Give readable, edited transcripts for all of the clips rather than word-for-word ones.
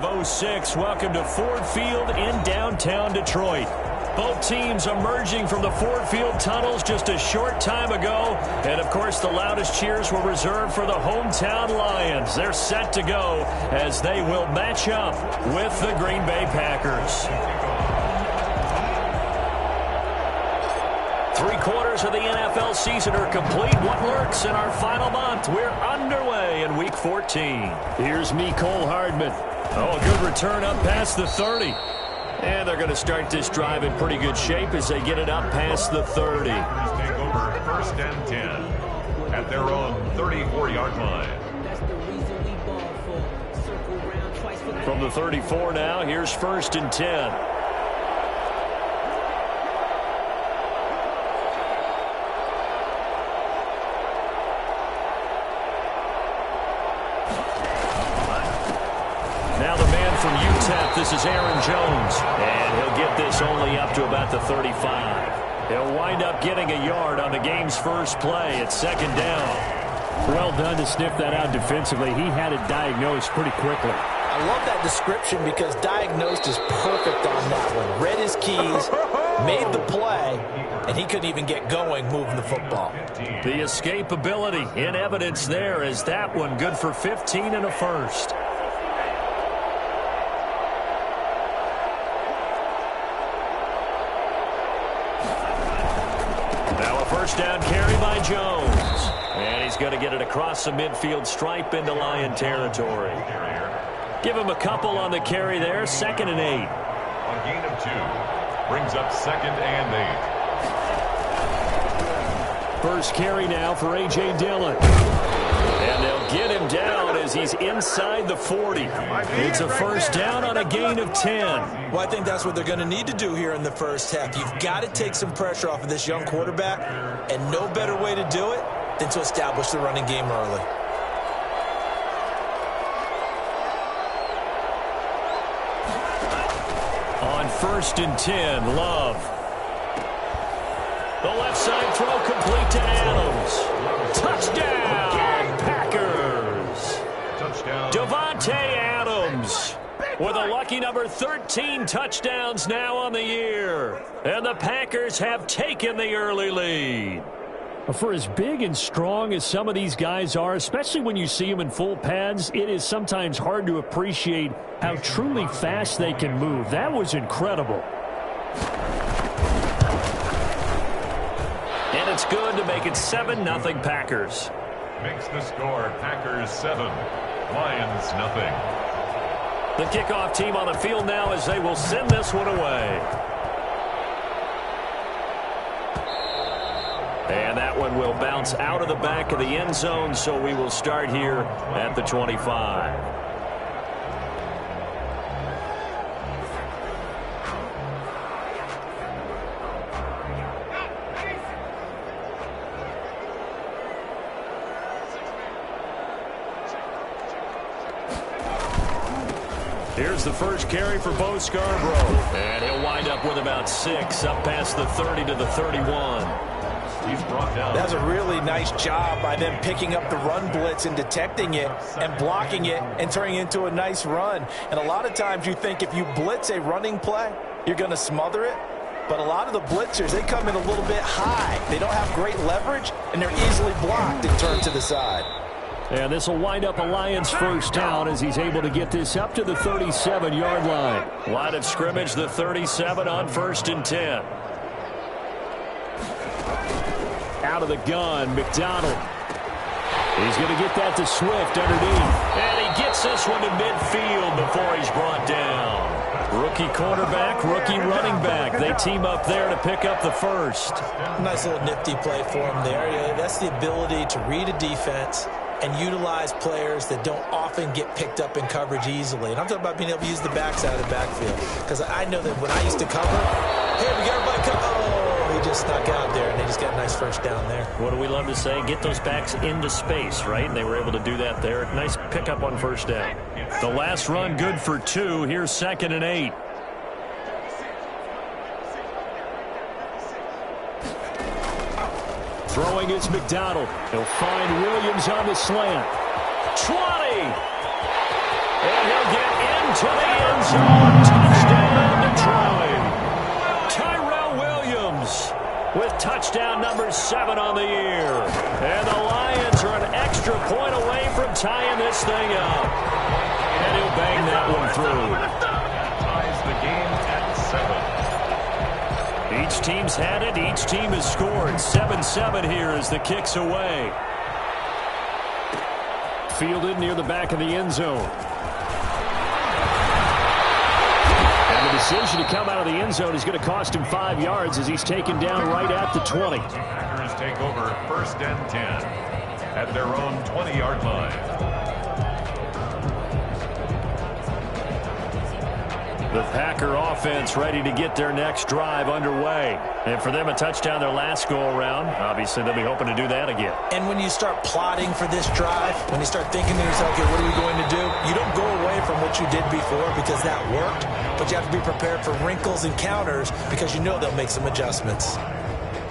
of 06. Welcome to Ford Field in downtown Detroit. Both teams emerging from the Ford Field tunnels just a short time ago. And, of course, the loudest cheers were reserved for the hometown Lions. They're set to go as they will match up with the Green Bay Packers. 3/4 of the NFL season are complete. What lurks in our final month? We're underway in Week 14. Here's Mecole Hardman. Oh, a good return up past the 30. And they're going to start this drive in pretty good shape as they get it up past the 30. Take over 1st and 10 at their own 34-yard line. From the 34 now, here's 1st and 10. Now the man from UTEP, this is Aaron Jones. And he'll get this only up to about the 35. He'll wind up getting a yard on the game's first play. It's 2nd down. Well done to sniff that out defensively. He had it diagnosed pretty quickly. I love that description because diagnosed is perfect on that one. Read his keys, made the play, and he couldn't even get going moving the football. The escapability in evidence there is that one good for 15 and a first. First down carry by Jones. And he's going to get it across the midfield stripe into Lion territory. Give him a couple on the carry there. 2nd and 8. On gain of 2. Brings up 2nd and 8. First carry now for A.J. Dillon. And they'll get him down as he's inside the 40. It's a first down on a gain of 10. Well, I think that's what they're going to need to do here in the first half. You've got to take some pressure off of this young quarterback, and no better way to do it than to establish the running game early. On 1st and 10, Love. The left side throw complete to Adams. Touchdown, Packers. Touchdown. Davante Adams with a lucky number 13 touchdowns now on the year. And the Packers have taken the early lead. For as big and strong as some of these guys are, especially when you see them in full pads, it is sometimes hard to appreciate how truly fast they can move. That was incredible. And it's good to make it 7-0 Packers. Makes the score Packers 7, Lions nothing. The kickoff team on the field now as they will send this one away. And that one will bounce out of the back of the end zone, so we will start here at the 25. Here's the first carry for Bo Scarborough. And he'll wind up with about 6 up past the 30 to the 31. He's brought down. That's a really nice job by them picking up the run blitz and detecting it and blocking it and turning it into a nice run. And a lot of times you think if you blitz a running play, you're going to smother it. But a lot of the blitzers, they come in a little bit high. They don't have great leverage, and they're easily blocked and turned to the side. And this will wind up a Lions first down as he's able to get this up to the 37-yard line. Line of scrimmage, the 37 on 1st and 10. Out of the gun, McDonald. He's going to get that to Swift underneath. And he gets this one to midfield before he's brought down. Rookie quarterback, rookie running back. They team up there to pick up the first. Nice little nifty play for him there. That's the ability to read a defense and utilize players that don't often get picked up in coverage easily. And I'm talking about being able to use the backside of the backfield. Because I know that when I used to cover, hey, we got everybody cover. Oh, he just snuck out there, and they just got a nice first down there. What do we love to say? Get those backs into space, right? And they were able to do that there. Nice pickup on first down. The last run good for 2. Here's 2nd and 8. Throwing is McDonald. He'll find Williams on the slant. 20! And he'll get into the end zone. Touchdown, Detroit. Tyrell Williams with touchdown number 7 on the year. And the Lions are an extra point away from tying this thing up. And he'll bang that one through. Ties the game at 7. Each team's had it. Each team has scored. 7-7 here as the kick's away. Fielded near the back of the end zone. And the decision to come out of the end zone is going to cost him 5 yards as he's taken down right at the 20. Packers take over 1st and 10 at their own 20-yard line. The Packer offense ready to get their next drive underway. And for them, a touchdown their last go-around. Obviously, they'll be hoping to do that again. And when you start plotting for this drive, when you start thinking to yourself, okay, what are we going to do? You don't go away from what you did before because that worked, but you have to be prepared for wrinkles and counters because you know they'll make some adjustments.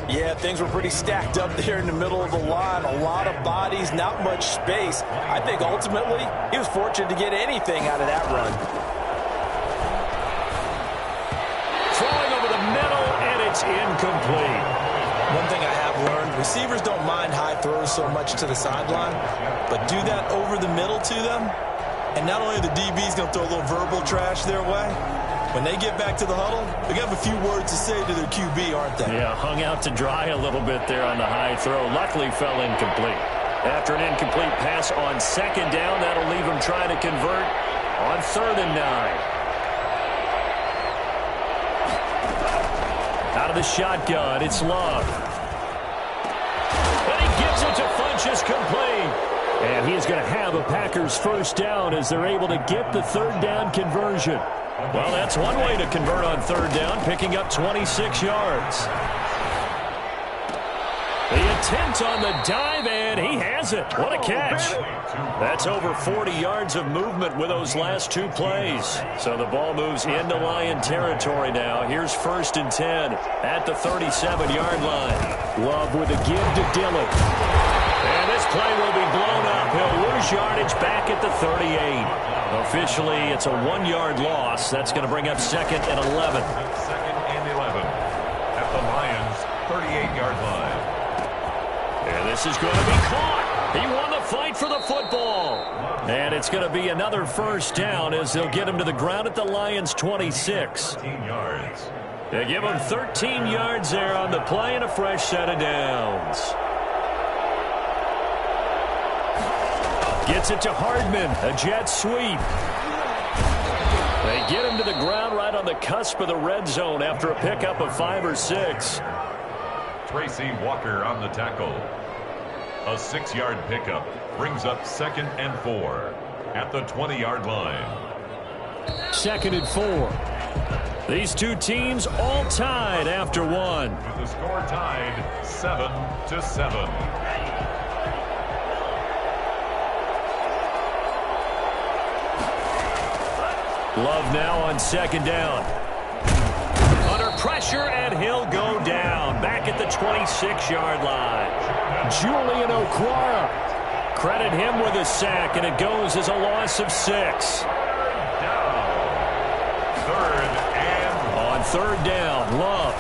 Yeah, things were pretty stacked up there in the middle of the line. A lot of bodies, not much space. I think ultimately he was fortunate to get anything out of that run. Throwing over the middle, and it's incomplete. One thing I have learned, receivers don't mind high throws so much to the sideline, but do that over the middle to them, and not only are the DBs going to throw a little verbal trash their way, when they get back to the huddle, they're going to have a few words to say to their QB, aren't they? Yeah, hung out to dry a little bit there on the high throw. Luckily fell incomplete. After an incomplete pass on 2nd down, that'll leave them trying to convert on 3rd and 9. Out of the shotgun, it's Love. And he gives it to Funchess complete. And he is going to have a Packers 1st down as they're able to get the 3rd down conversion. Well, that's one way to convert on 3rd down, picking up 26 yards. The attempt on the dive, and he has it. What a catch. That's over 40 yards of movement with those last 2 plays. So the ball moves into Lion territory now. Here's 1st and 10 at the 37-yard line. Love with a give to Dillon. And this play will be blown up. He'll lose yardage back at the 38. Officially, it's a 1-yard loss. That's going to bring up 2nd and 11. 2nd and 11 at the Lions' 38-yard line. And this is going to be caught. He won the fight for the football. And it's going to be another 1st down as they'll get him to the ground at the Lions' 26. 13 yards. They give him 13 yards there on the play and a fresh set of downs. Gets it to Hardman, a jet sweep. They get him to the ground right on the cusp of the red zone after a pickup of 5 or 6. Tracy Walker on the tackle. A 6-yard pickup brings up 2nd and 4 at the 20-yard line. 2nd and 4. These two teams all tied after 1. With the score tied 7-7. Love now on 2nd down. Under pressure, and he'll go down. Back at the 26-yard line. Julian Okwara. Credit him with a sack, and it goes as a loss of 6. Down. 3rd and... On 3rd down, Love.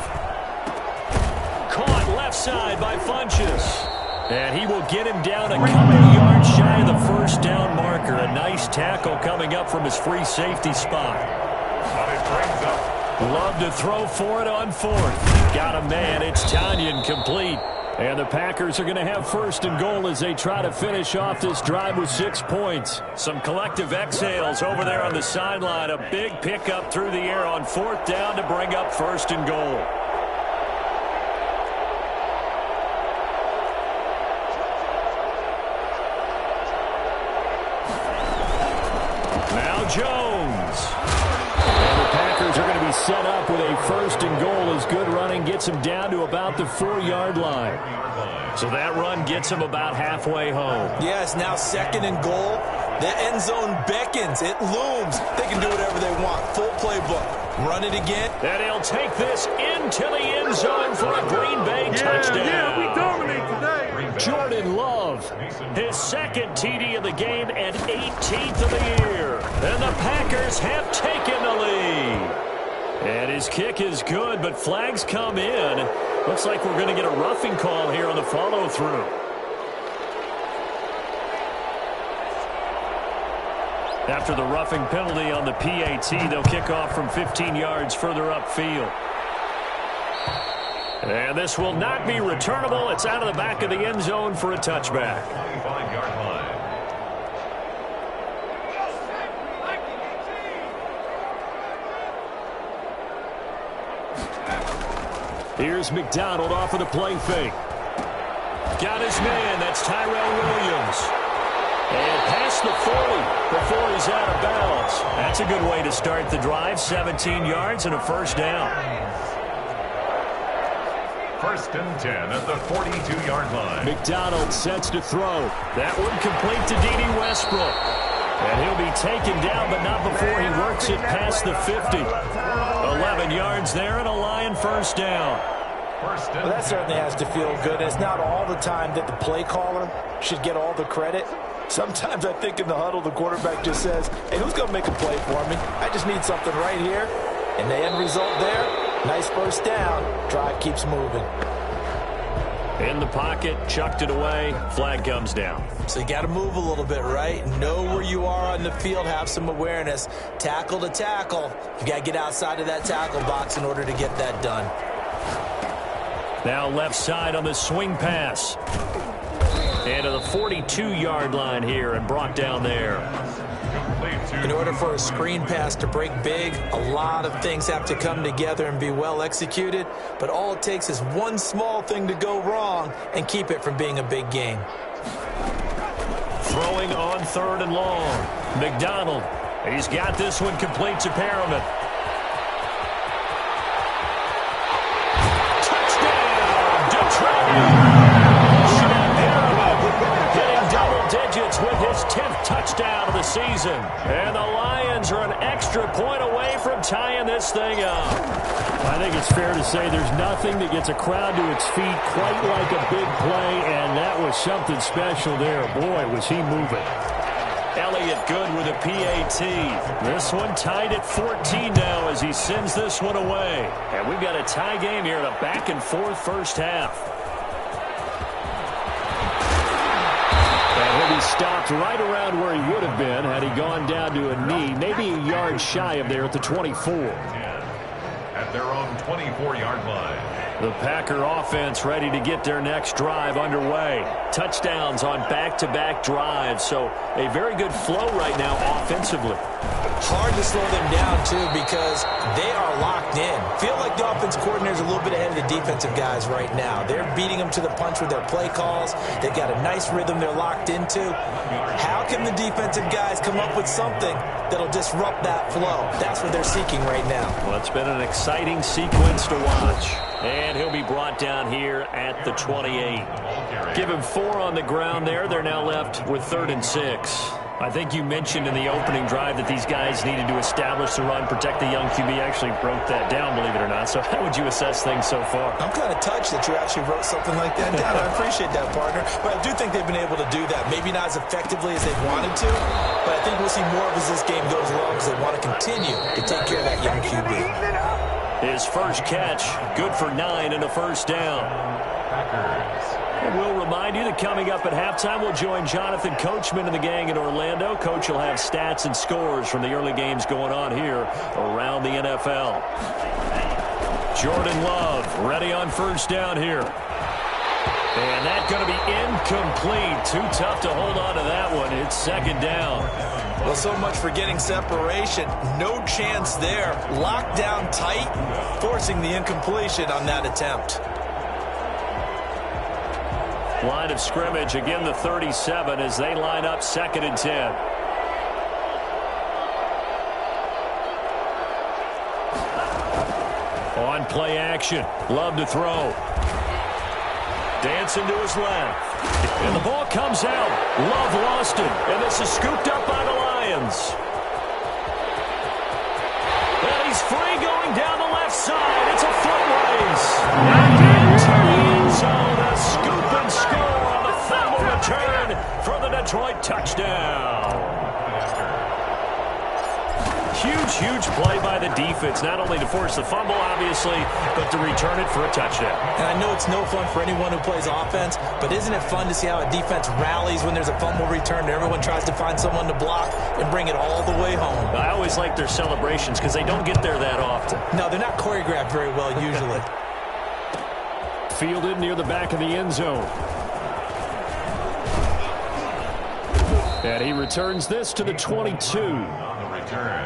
Caught left side by Funchess. And he will get him down a couple of yards shy of the 1st down marker. A nice tackle coming up from his free safety spot. But it brings up... Love to throw for it on 4th. Got a man. It's Tanyan complete. And the Packers are going to have 1st and goal as they try to finish off this drive with 6 points. Some collective exhales over there on the sideline. A big pickup through the air on 4th down to bring up 1st and goal. Now Jones. And the Packers are going to be set up with a 1st and goal as good running gets them down to about the 4-yard line. So that run gets them about halfway home. Yes, now 2nd and goal. The end zone beckons. It looms. They can do whatever they want. Full playbook. Run it again. And he'll take this into the end zone for a Green Bay touchdown. Yeah, we dominate today. Jordan Love, his second TD of the game and 18th of the year. And the Packers have taken the lead. And his kick is good, but flags come in. Looks like we're going to get a roughing call here on the follow-through. After the roughing penalty on the PAT, they'll kick off from 15 yards further upfield. And this will not be returnable. It's out of the back of the end zone for a touchback. 25-yard line. Here's McDonald off of the play fake. Got his man. That's Tyrell Williams. And past the 40 before he's out of bounds. That's a good way to start the drive. 17 yards and a first down. 1st and 10 at the 42-yard line. McDonald sets to throw. That one complete to D.D. Westbrook. And he'll be taken down, but not before he works it past the 50. 11 yards there and a Lion first down. Well, that certainly has to feel good. It's not all the time that the play caller should get all the credit. Sometimes I think in the huddle, the quarterback just says, hey, who's going to make a play for me? I just need something right here. And the end result there, nice first down. Drive keeps moving. In the pocket, chucked it away. Flag comes down. So you got to move a little bit, right? Know where you are on the field, have some awareness. Tackle to tackle. You got to get outside of that tackle box in order to get that done. Now left side on the swing pass. And to the 42-yard line here and brought down there. In order for a screen pass to break big, a lot of things have to come together and be well executed. But all it takes is one small thing to go wrong and keep it from being a big game. Throwing on 3rd and long. McDonald. He's got this one complete to Perriman. Touchdown, Detroit! Digits with his 10th touchdown of the season. And the Lions are an extra point away from tying this thing up. I think it's fair to say there's nothing that gets a crowd to its feet quite like a big play, and that was something special there. Boy, was he moving. Elliott good with a PAT. This one tied at 14 now as he sends this one away. And we've got a tie game here in a back-and-forth first half. He stopped right around where he would have been had he gone down to a knee, maybe a yard shy of there at the 24. At their own 24-yard line. The Packer offense ready to get their next drive underway. Touchdowns on back-to-back drives, so a very good flow right now offensively. Hard to slow them down, too, because they are locked in. Feel like the offense coordinator is a little bit ahead of the defensive guys right now. They're beating them to the punch with their play calls. They've got a nice rhythm they're locked into. How can the defensive guys come up with something that'll disrupt that flow? That's what they're seeking right now. Well, it's been an exciting sequence to watch. And he'll be brought down here at the 28. Give him 4 on the ground there. They're now left with 3rd and 6. I think you mentioned in the opening drive that these guys needed to establish the run, protect the young QB. Actually wrote that down, believe it or not. So how would you assess things so far? I'm kind of touched that you actually wrote something like that down. I appreciate that, partner. But I do think they've been able to do that. Maybe not as effectively as they wanted to, but I think we'll see more of as this game goes along because they want to continue to take care of that young QB. His first catch, good for 9 and a first down. And we'll remind you that coming up at halftime, we'll join Jonathan Coachman and the gang in Orlando. Coach will have stats and scores from the early games going on here around the NFL. Jordan Love ready on first down here. And that's going to be incomplete. Too tough to hold on to that one. It's 2nd down. Well, so much for getting separation. No chance there. Locked down tight, forcing the incompletion on that attempt. Line of scrimmage, again the 37 as they line up 2nd and 10. On play action, Love to throw. Dancing to his left. And the ball comes out. Love lost it. And this is scooped up by the Lions. And he's free going down the left side. It's a foot race. And into the end zone, a scoop and score Detroit. Touchdown. Huge play by the defense, not only to force the fumble, obviously, but to return it for a touchdown. And I know it's no fun for anyone who plays offense, but isn't it fun to see how a defense rallies when there's a fumble return and everyone tries to find someone to block and bring it all the way home? I always like their celebrations because they don't get there that often. No, they're not choreographed very well usually. Fielded near the back of the end zone. And he returns this to the 22. On the return,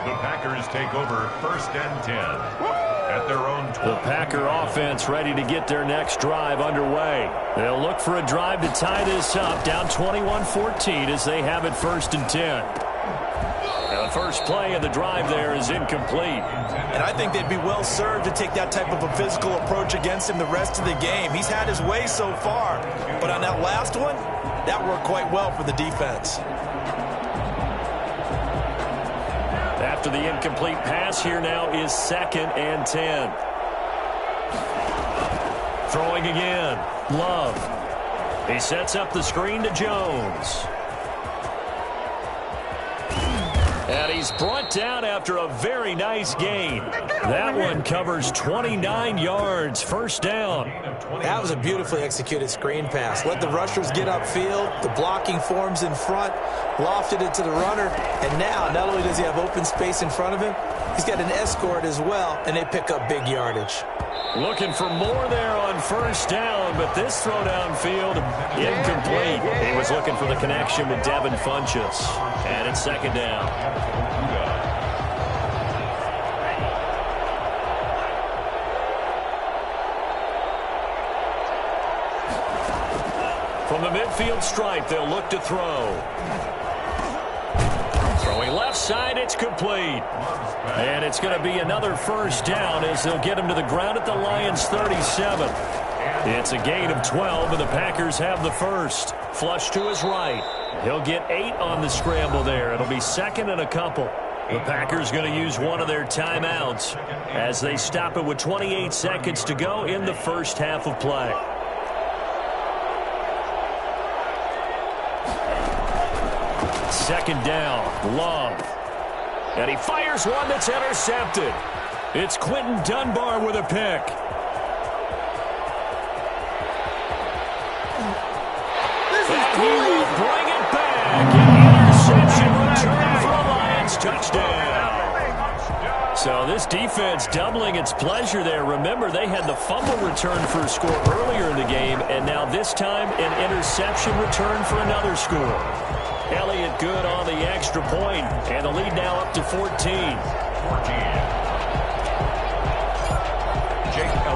the Packers take over 1st and 10 at their own 12. The Packer offense ready to get their next drive underway. They'll look for a drive to tie this up, down 21-14 as they have it 1st and 10. And the first play of the drive there is incomplete. And I think they'd be well served to take that type of a physical approach against him the rest of the game. He's had his way so far, but on that last one, that worked quite well for the defense. After the incomplete pass, here now is 2nd and 10. Throwing again. Love. He sets up the screen to Jones. And he's brought down after a very nice gain. That one covers 29 yards. 1st down. That was a beautifully executed screen pass. Let the rushers get upfield. The blocking forms in front. Lofted it to the runner. And now, not only does he have open space in front of him, he's got an escort as well, and they pick up big yardage. Looking for more there on 1st down, but this throw downfield, incomplete. He was looking for the connection with Devin Funchess. And it's 2nd down. From the midfield stripe, they'll look to throw. Throwing left side, it's complete. And it's going to be another 1st down as they'll get him to the ground at the Lions' 37. It's a gain of 12, and the Packers have the first. Flush to his right. He'll get 8 on the scramble there. It'll be 2nd and a couple. The Packers going to use one of their timeouts as they stop it with 28 seconds to go in the first half of play. Second down, Love. And he fires one that's intercepted. It's Quentin Dunbar with a pick. And he will bring it back. An interception return for the Lions. Touchdown. So this defense doubling its pleasure there. Remember, they had the fumble return for a score earlier in the game, and now this time an interception return for another score. Elliott good on the extra point, and the lead now up to 14.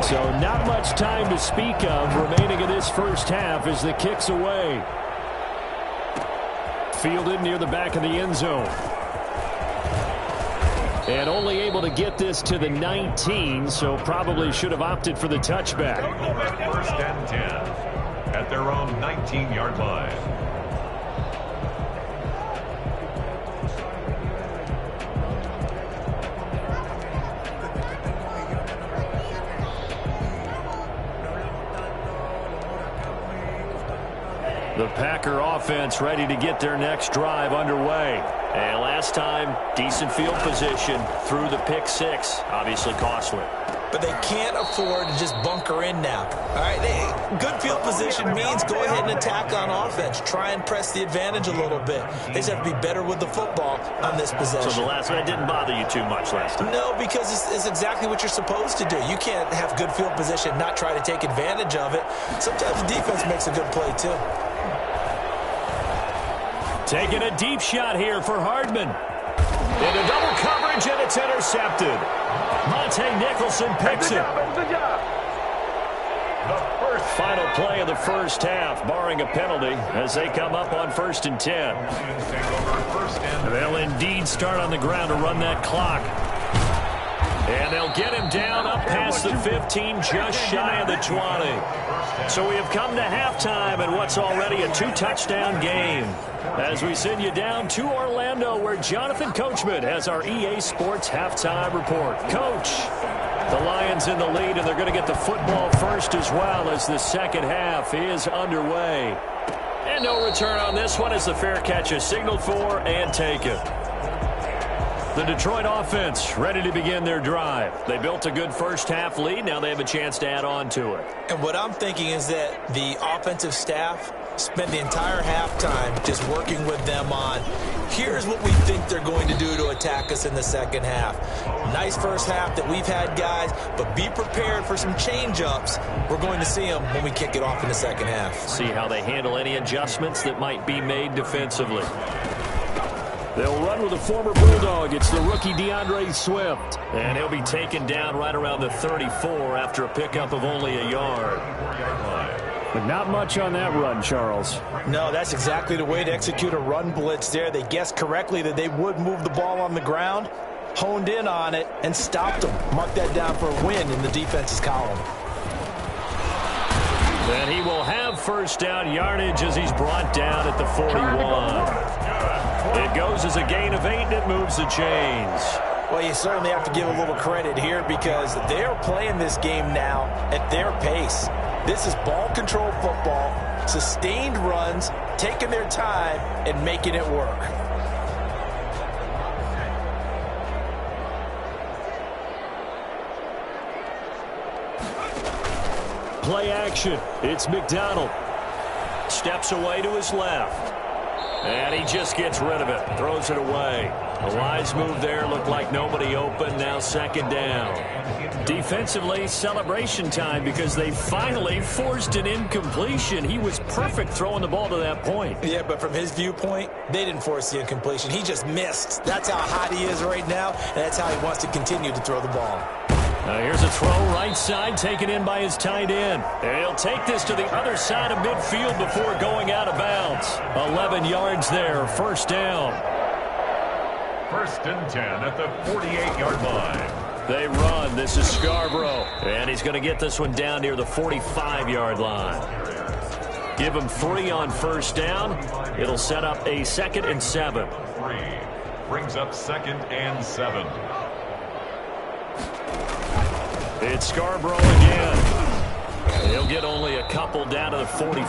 So not much time to speak of remaining in this first half as the kick's away. Fielded near the back of the end zone. And only able to get this to the 19, so probably should have opted for the touchback. 1st and 10 at their own 19-yard line. The Packer offense ready to get their next drive underway. And last time, decent field position through the pick 6. Obviously costly. But they can't afford to just bunker in now. All right, good field position means go ahead and attack on offense. Try and press the advantage a little bit. They just have to be better with the football on this possession. So the last one didn't bother you too much last time? No, because it's exactly what you're supposed to do. You can't have good field position, not try to take advantage of it. Sometimes the defense makes a good play, too. Taking a deep shot here for Hardman. Into double coverage, and it's intercepted. Monte Nicholson picks it. The final play of the first half, barring a penalty, as they come up on 1st and 10. They'll indeed start on the ground to run that clock. And they'll get him down up past the 15, just shy of the 20. So we have come to halftime in what's already a 2-touchdown game. As we send you down to Orlando, where Jonathan Coachman has our EA Sports halftime report. Coach, the Lions in the lead, and they're going to get the football first as well as the second half is underway. And no return on this one as the fair catch is signaled for and taken. The Detroit offense ready to begin their drive. They built a good first-half lead. Now they have a chance to add on to it. And what I'm thinking is that the offensive staff spend the entire halftime just working with them on, here's what we think they're going to do to attack us in the second half. Nice first half that we've had, guys, but be prepared for some change-ups. We're going to see them when we kick it off in the second half. See how they handle any adjustments that might be made defensively. They'll run with a former Bulldog. It's the rookie DeAndre Swift. And he'll be taken down right around the 34 after a pickup of only a yard. But not much on that run, Charles. No, that's exactly the way to execute a run blitz there. They guessed correctly that they would move the ball on the ground, honed in on it, and stopped them. Mark that down for a win in the defense's column. And he will have first down yardage as he's brought down at the 41. It goes as a gain of 8, and it moves the chains. Well, you certainly have to give a little credit here because they're playing this game now at their pace. This is ball control football, sustained runs, taking their time, and making it work. Play action. It's McDonald. Steps away to his left. And he just gets rid of it. Throws it away. A wise move there. Looked like nobody open. Now second down. Defensively, celebration time because they finally forced an incompletion. He was perfect throwing the ball to that point. Yeah, but from his viewpoint, they didn't force the incompletion. He just missed. That's how hot he is right now, and that's how he wants to continue to throw the ball. Here's a throw right side taken in by his tight end. And he'll take this to the other side of midfield before going out of bounds. 11 yards there, first down. First and 10 at the 48-yard line. They run. This is Scarborough. And he's going to get this one down near the 45-yard line. Give him 3 on first down. It'll set up a 2nd and 7. 3 brings up 2nd and 7. It's Scarborough again. He'll get only a couple down to the 44.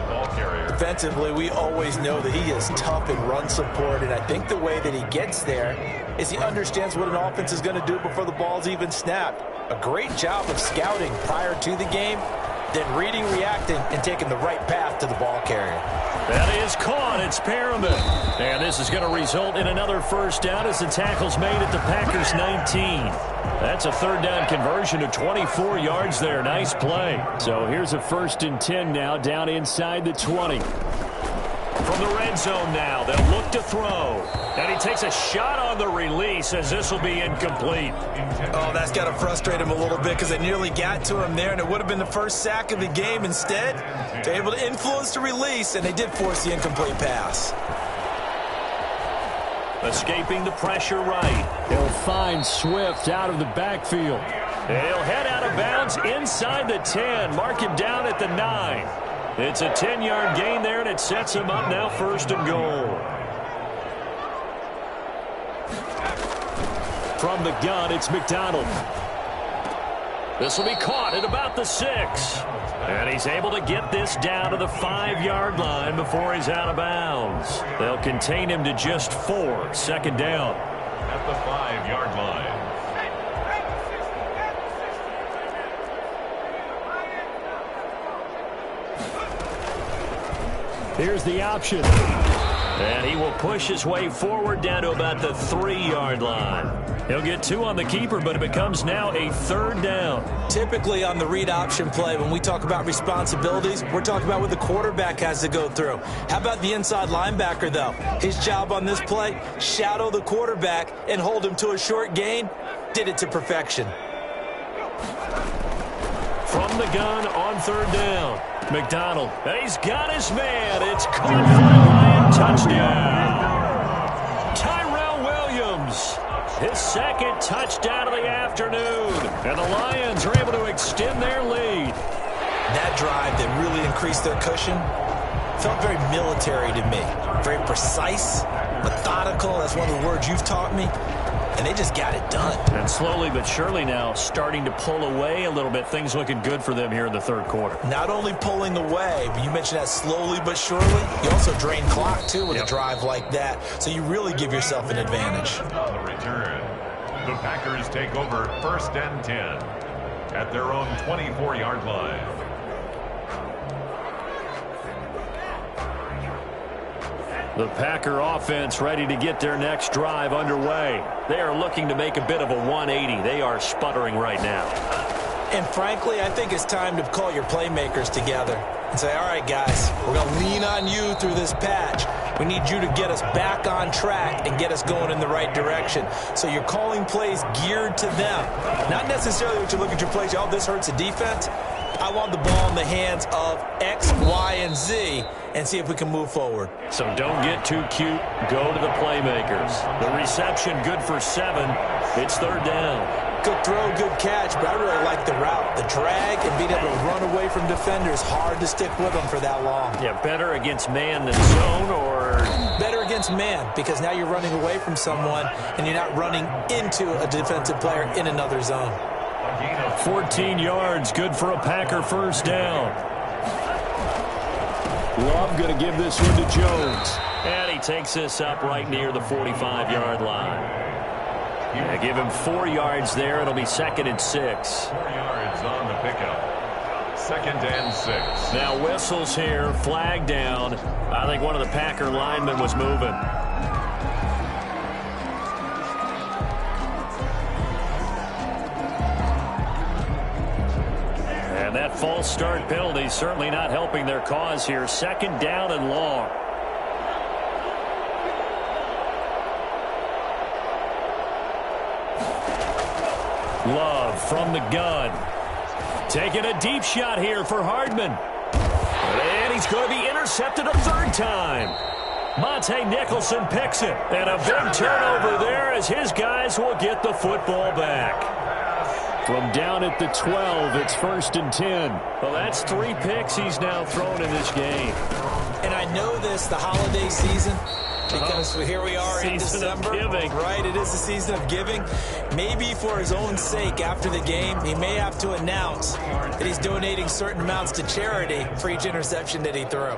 Ball carrier. Defensively, we always know that he is tough in run support, and I think the way that he gets there is he understands what an offense is going to do before the ball's even snapped. A great job of scouting prior to the game, then reading, reacting, and taking the right path to the ball carrier. That is caught. It's Perriman. And this is going to result in another first down as the tackle's made at the Packers' 19. That's a third down conversion of 24 yards there. Nice play. So here's a 1st and 10 now down inside the 20. From the red zone now, they'll look to throw. And he takes a shot on the release as this will be incomplete. Oh, that's got to frustrate him a little bit because they nearly got to him there, and it would have been the first sack of the game. Instead, they're able to influence the release, and they did force the incomplete pass. Escaping the pressure right. He'll find Swift out of the backfield. He'll head out of bounds inside the 10. Mark him down at the 9. It's a 10-yard gain there, and it sets him up now 1st and goal. From the gun, it's McDonald. This will be caught at about the 6. And he's able to get this down to the 5-yard line before he's out of bounds. They'll contain him to just 4. Second down. At the 5-yard line. Here's the option. And he will push his way forward down to about the 3-yard line. He'll get 2 on the keeper, but it becomes now a 3rd down. Typically on the read option play, when we talk about responsibilities, we're talking about what the quarterback has to go through. How about the inside linebacker, though? His job on this play, shadow the quarterback and hold him to a short gain. Did it to perfection. From the gun on 3rd down. McDonald, and he's got his man. It's caught for a Lion touchdown. Tyrell Williams, his 2nd touchdown of the afternoon. And the Lions are able to extend their lead. That drive that really increased their cushion felt very military to me. Very precise, methodical. That's one of the words you've taught me. and they just got it done. And slowly but surely now starting to pull away a little bit. Things looking good for them here in the third quarter. Not only pulling away, but you mentioned that slowly but surely. You also drain clock, too, with a drive like that. So you really give yourself an advantage. On the return, the Packers take over 1st and 10 at their own 24-yard line. The Packer offense ready to get their next drive underway. They are looking to make a bit of a 180. They are sputtering right now. And frankly, I think it's time to call your playmakers together and say, all right, guys, we're going to lean on you through this patch. We need you to get us back on track and get us going in the right direction. So you're calling plays geared to them. Not necessarily what you look at your plays, oh, this hurts the defense. I want the ball in the hands of X, Y, and Z and see if we can move forward. So don't get too cute. Go to the playmakers. The reception good for 7. It's 3rd down. Good throw, good catch, but I really like the route. The drag and being able to run away from defenders, hard to stick with them for that long. Yeah, better against man than zone, or better against man, because now you're running away from someone and you're not running into a defensive player in another zone. 14 yards, good for a Packer 1st down. Love going to give this one to Jones. And he takes this up right near the 45-yard line. Yeah, give him 4 yards there. It'll be 2nd and 6. 4 yards on the pickup. 2nd and 6. Now whistles here, flag down. I think one of the Packer linemen was moving. And that false start penalty certainly not helping their cause here. 2nd down and long. Love from the gun. Taking a deep shot here for Hardman. And he's going to be intercepted a 3rd time. Monte Nicholson picks it. And a big turnover there as his guys will get the football back. From down at the 12, it's 1st and 10. Well, that's 3 picks he's now thrown in this game. And I know this, the holiday season, because here we are in December. Right, it is the season of giving. Maybe for his own sake after the game, he may have to announce that he's donating certain amounts to charity for each interception that he threw.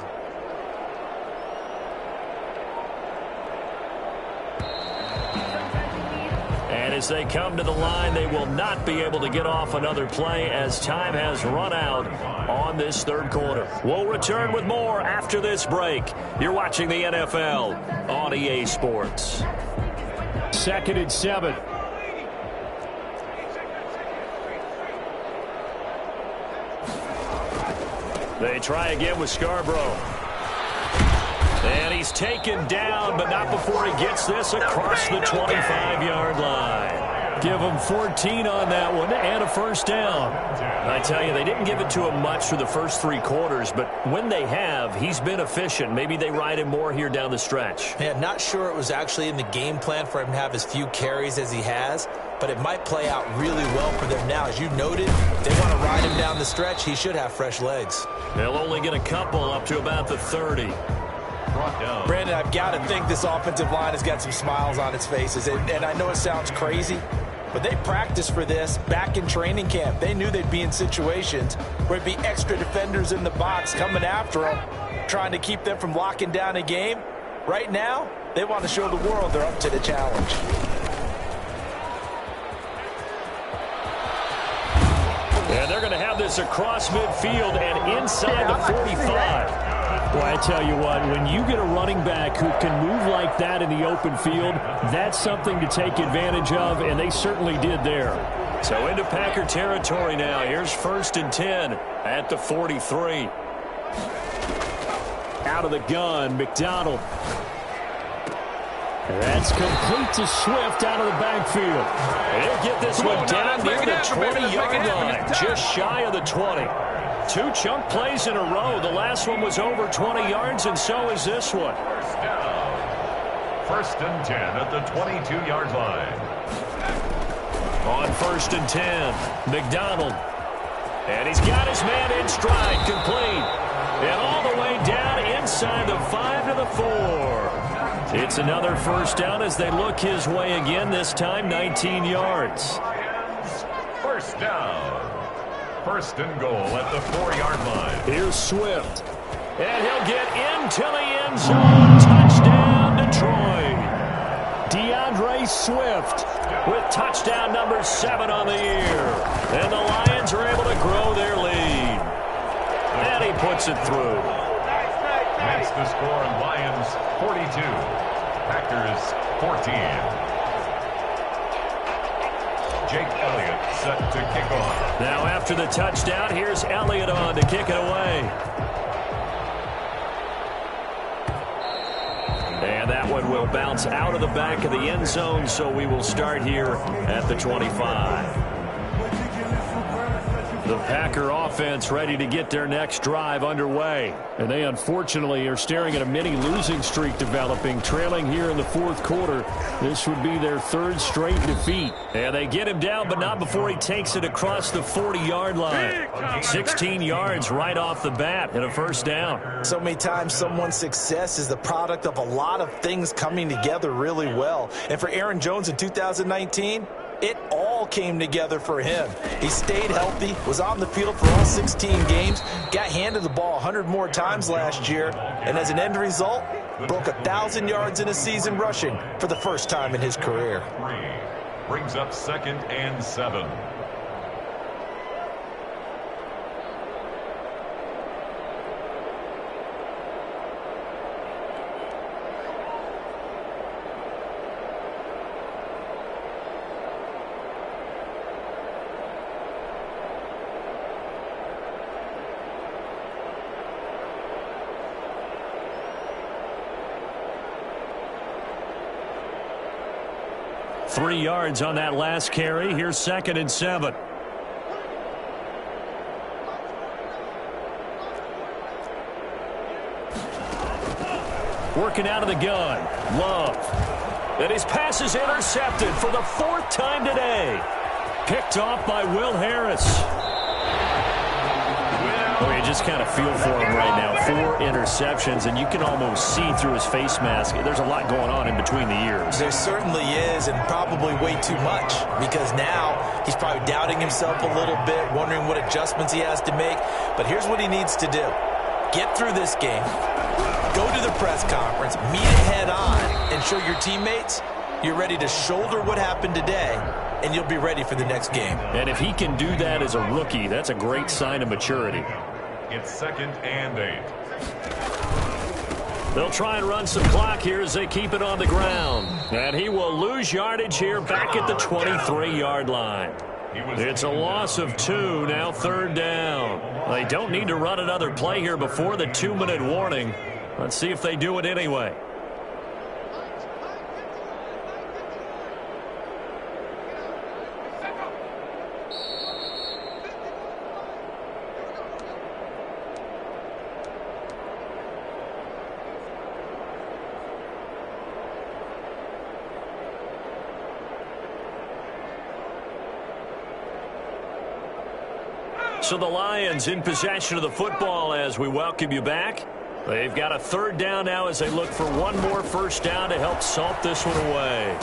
As they come to the line, they will not be able to get off another play as time has run out on this 3rd quarter. We'll return with more after this break. You're watching the NFL on EA Sports. 2nd and 7. They try again with Scarborough. And he's taken down, but not before he gets this across the 25-yard line. Give him 14 on that one and a 1st down. I tell you, they didn't give it to him much for the first 3 quarters, but when they have, he's been efficient. Maybe they ride him more here down the stretch. Yeah, not sure it was actually in the game plan for him to have as few carries as he has, but it might play out really well for them now. As you noted, if they want to ride him down the stretch, he should have fresh legs. They'll only get a couple up to about the 30. Brandon, I've got to think this offensive line has got some smiles on its faces. And I know it sounds crazy, but they practiced for this back in training camp. They knew they'd be in situations where it'd be extra defenders in the box coming after them, trying to keep them from locking down a game. Right now, they want to show the world they're up to the challenge. And they're going to have this across midfield and inside the 45. Well, I tell you what, when you get a running back who can move like that in the open field, that's something to take advantage of, and they certainly did there. So into Packer territory now. Here's 1st and 10 at the 43. Out of the gun, McDonald. That's complete to Swift out of the backfield. They'll get this one down near the 20-yard line, just shy of the 20. 2 chunk plays in a row. The last one was over 20 yards, and so is this one. 1st and 10 at the 22-yard line. On 1st and 10, McDonald. And he's got his man in stride, complete. And all the way down inside the 5 to the 4. It's another first down as they look his way again, this time 19 yards. First down. First and goal at the 4-yard line. Here's Swift. And he'll get into the end zone. Touchdown, Detroit. DeAndre Swift with touchdown number 7 on the year. And the Lions are able to grow their lead. And he puts it through. Makes the score, Lions 42. Packers 14. Jake Elliott set to kick off. Now after the touchdown, here's Elliott on to kick it away. And that one will bounce out of the back of the end zone, so we will start here at the 25. The Packer offense ready to get their next drive underway. And they unfortunately are staring at a mini losing streak developing, trailing here in the fourth quarter. This would be their 3rd straight defeat. And they get him down, but not before he takes it across the 40-yard line. 16 yards right off the bat and a first down. So many times someone's success is the product of a lot of things coming together really well. And for Aaron Jones in 2019, it all came together for him. He stayed healthy, was on the field for all 16 games, got handed the ball 100 more times last year, and as an end result, broke 1,000 yards in a season rushing for the first time in his career. Brings up 2nd and 7. Three yards on that last carry. Here's 2nd and 7. Working out of the gun. Love. And his pass is intercepted for the 4th time today. Picked off by Will Harris. Oh, you just kind of feel for him right now. 4 interceptions, and you can almost see through his face mask. There's a lot going on in between the ears. There certainly is, and probably way too much, because now he's probably doubting himself a little bit, wondering what adjustments he has to make. But here's what he needs to do. Get through this game, go to the press conference, meet it head on, and show your teammates you're ready to shoulder what happened today, and you'll be ready for the next game. And if he can do that as a rookie, that's a great sign of maturity. It's 2nd and 8. They'll try and run some clock here as they keep it on the ground. And he will lose yardage here back at the 23-yard line. It's a loss of 2, now 3rd down. They don't need to run another play here before the 2-minute warning. Let's see if they do it anyway. So the Lions in possession of the football as we welcome you back. They've got a 3rd down now as they look for one more first down to help salt this one away.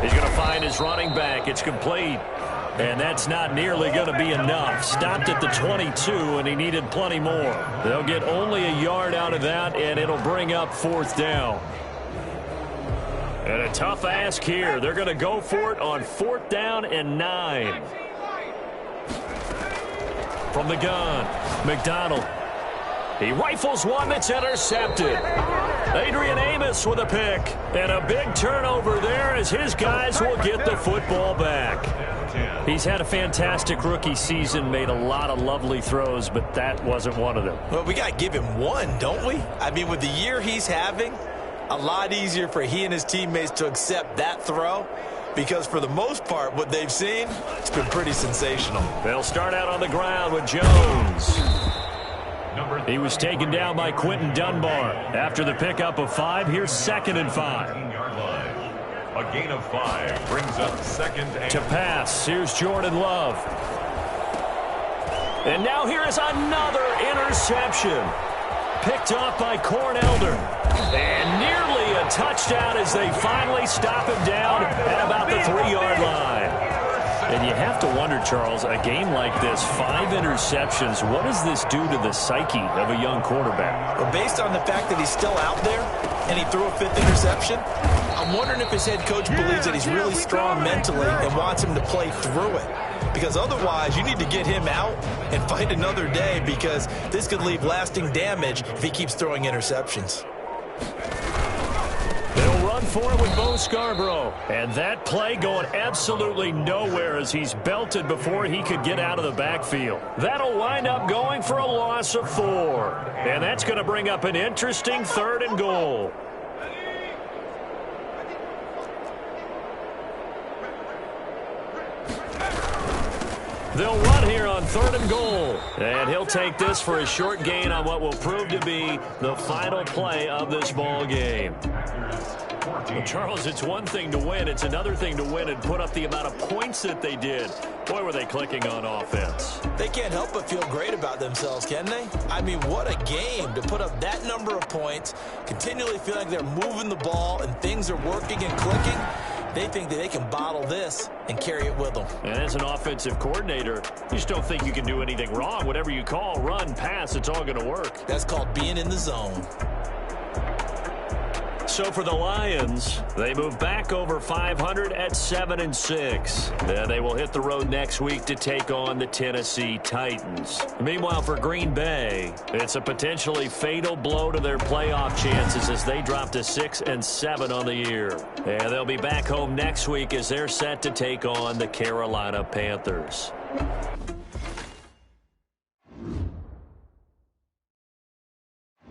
He's going to find his running back. It's complete. And that's not nearly going to be enough. Stopped at the 22, and he needed plenty more. They'll get only a yard out of that, and it'll bring up 4th down. And a tough ask here. They're going to go for it on 4th down and 9. From the gun, McDonald. He rifles one that's intercepted. Adrian Amos with a pick. And a big turnover there as his guys will get the football back. He's had a fantastic rookie season, made a lot of lovely throws, but that wasn't one of them. Well, we got to give him one, don't we? I mean, with the year he's having, a lot easier for he and his teammates to accept that throw. Because for the most part, what they've seen, it's been pretty sensational. They'll start out on the ground with Jones. He was taken down by Quentin Dunbar. After the pickup of 5, here's 2nd and 5. A gain of 5 brings up 2nd and... To pass, here's Jordan Love. And now here is another interception. Picked off by Corn Elder. And nearly a touchdown as they finally stop him down at about the 3-yard line. And you have to wonder, Charles, a game like this, 5 interceptions, what does this do to the psyche of a young quarterback? Well, based on the fact that he's still out there and he threw a 5th interception, I'm wondering if his head coach believes that he's really strong mentally and wants him to play through it. Because otherwise, you need to get him out and fight another day, because this could leave lasting damage if he keeps throwing interceptions. They'll run for it with Bo Scarborough. And that play going absolutely nowhere as he's belted before he could get out of the backfield. That'll wind up going for a loss of 4. And that's going to bring up an interesting 3rd and goal. They'll run here on 3rd and goal. And he'll take this for a short gain on what will prove to be the final play of this ball game. Well, Charles, it's one thing to win. It's another thing to win and put up the amount of points that they did. Boy, were they clicking on offense. They can't help but feel great about themselves, can they? I mean, what a game to put up that number of points, continually feel like they're moving the ball and things are working and clicking. They think that they can bottle this and carry it with them. And as an offensive coordinator, you just don't think you can do anything wrong. Whatever you call, run, pass, it's all going to work. That's called being in the zone. So for the Lions, they move back over 500 at 7-6. Then they will hit the road next week to take on the Tennessee Titans. Meanwhile, for Green Bay, it's a potentially fatal blow to their playoff chances as they drop to 6-7 on the year. And they'll be back home next week as they're set to take on the Carolina Panthers.